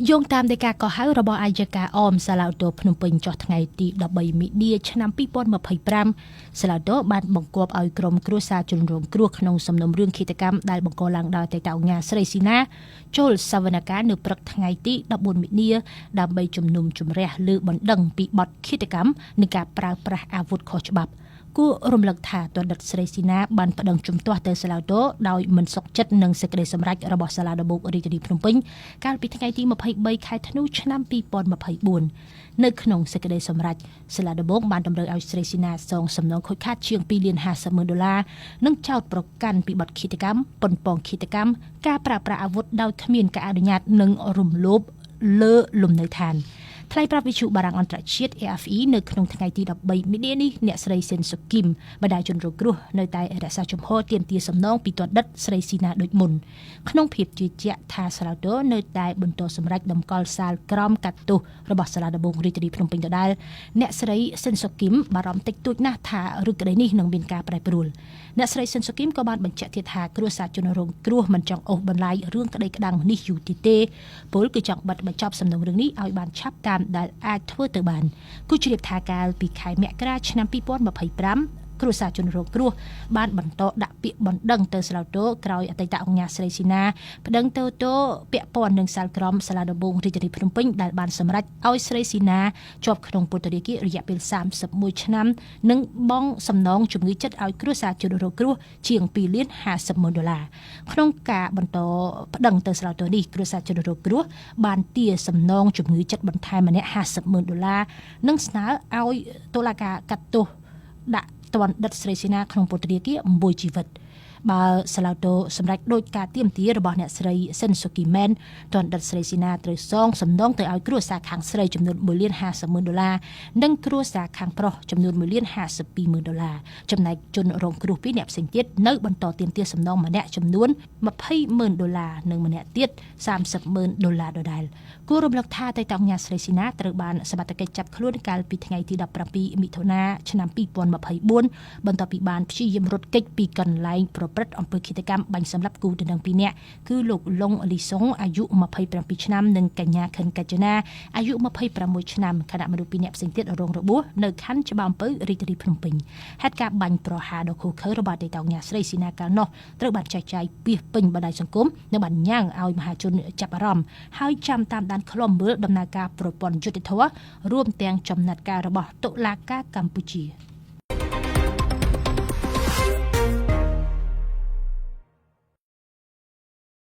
យោងតាមដីកាកោះហៅរបស់អាយកាអមសាឡៅតូភ្នំពេញចុះថ្ងៃទី13មីនាឆ្នាំ2025សាឡៅតូបានបង្គាប់ឲ្យក្រុមគ្រួសារជនរងគ្រោះក្នុងសំណុំរឿងឃាតកម្មដែលបង្កឡើងដោយអតីតអង្គការស្រីស៊ីណាចូលសវនកម្មនៅព្រឹកថ្ងៃទី14មីនាដើម្បីជំនុំជម្រះលើបណ្ដឹងពីបទឃាតកម្មនិងការប្រើប្រាស់អាវុធខុសច្បាប់គួររំលឹកថាទណ្ឌិតស្រីស៊ីណាបានប្តឹងជំទាស់ទៅសាឡៅតូដោយមិនសុខចិត្តនឹងសេចក្តីសម្រេចរបស់សាលាដំបងរាជធានីភ្នំពេញកាលពីថ្ងៃទី23ខែធ្នូឆ្នាំ2024នៅក្នុងសេចក្តីសម្រេចសាលាដំបងបានតម្រូវឲ្យស្រីស៊ីណាសងសំណងខូចខាតជាង$250,000និងចោទប្រកាន់ពីបទឃាតកម្មប៉ុនប៉ងឃាតកម្មការប្រើប្រាស់អាវុធដោយគ្មានការអនុញ្ញាតនិងរំលោភលើលំនៅឋានថ្លៃប្រាប់វិទ្យុបារាំងអន្តរជាតិ AFE នៅក្នុងថ្ងៃទី13មីនានេះអ្នកស្រីស៊ិនសុគីមបណ្ដាជនរងគ្រោះនៅតែរក្សាជំហរទាមទារសំណងពីទណ្ឌិតស្រីស៊ីណាដូចមុនក្នុងភាពជឿជាក់ថាសាឡាតូនៅតែបន្តសម្រេចដំកល់សាលក្រមកាត់ទោសរបស់សាលាដំបងរាជធានីភ្នំពេញដដែលអ្នកស្រីស៊ិនសុគីមបារម្ភតិចតួចណាស់ថារឿងក្តីនេះនឹងមានការប្រែប្រួលអ្នកស្រីស៊ិនសុគីមក៏បានបញ្ជាក់ទៀតថាគ្រួសារជនរងគ្រោះមិនចង់អូសបន្លាយរឿងក្តីក្តាំងនេះយូរទៀតទេពលគឺចង់បិទបញ្ចប់សំណុំរឿងនេះឲ្យបានឆាប់តាមដែលអាចធ្វើទៅបានគូជ្រាបថាកាលពីខែមករាឆ្នាំ2025គ្រួសារជនរងគ្រោះបានបន្តដាក់ពាក្យបណ្ដឹងទៅសាឡាតូក្រោយអតីតអង្គការស្រីស៊ីណាប្តឹងទៅពាក់ព័ន្ធនឹងសាលក្រមសាលាដំបងរាជធានីភ្នំពេញដែលបានសម្រេចឲ្យស្រីស៊ីណាជាប់ក្នុងពន្ធនាគាររយៈពេល31ឆ្នាំនិងបង់សំណងជំងឺចិត្តឲ្យគ្រួសារជនរងគ្រោះជាង$250,000ក្នុងការបន្តប្តឹងទៅសាឡាតូនេះគ្រួសារជនរងគ្រោះបានទារសំណងជំងឺចិត្តបន្ថែមម្នាក់$50,000និងស្នើឲ្យតុលាការកាត់ទោសដាក់ទណ្ឌិតស្រីស៊ីណាក្នុងពន្ធនាគារមួយជីវិតបើសាឡាតូសម្រេចដោយការទាមទាររបស់អ្នកស្រីស៊ិនសុគីមែនទណ្ឌិតស្រីស៊ីណាត្រូវសងសំណងទៅឲ្យគ្រួសារខាងស្រីចំនួន$150,000និងគ្រួសារខាងប្រុសចំនួន$152,000ចំណែកជនរងគ្រោះពីរអ្នកផ្សេងទៀតនៅបន្តទាមទារសំណងម្នាក់ចំនួន$20,000និងម្នាក់ទៀត$30,000ដដែលគួររំលឹកថាតៃតងញ៉ាស្រីស៊ីណាត្រូវបានសមត្ថកិច្ចចាប់ខ្លួនកាលពីថ្ងៃទី17មិថុនាឆ្នាំ2024បន្ទាប់ពីបានព្យាយាមរត់គេចពីកន្លែងប្រព្រឹត្តអំពើឃាតកម្មបាញ់សម្លាប់គូដណ្ដឹង2នាក់គឺលោកលងលីសុងអាយុ27ឆ្នាំនិងកញ្ញាខិនកញ្ចនាអាយុ26ឆ្នាំខណៈមនុស្ស2នាក់ផ្សេងទៀតរងរបួសនៅខណ្ឌច្បារអំពៅរាជធានីភ្នំពេញហេតុការណ៍បាញ់ប្រហារដ៏ឃោរឃៅរបស់តៃតងញ៉ាស្រីស៊ីណាកាលនោះត្រូវបានចែកចាយពាសពេញបណ្ដាញសង្គមនិងបានញ៉ាំងឲ្យមហាជនចាប់អារម្មណ៍ហើយចាំតាមដានឃ្លាំមើលដំណើរការប្រព័ន្ធយុត្តិធម៌រួមទាំងចំណាត់ការរបស់តុលាការកម្ពុជា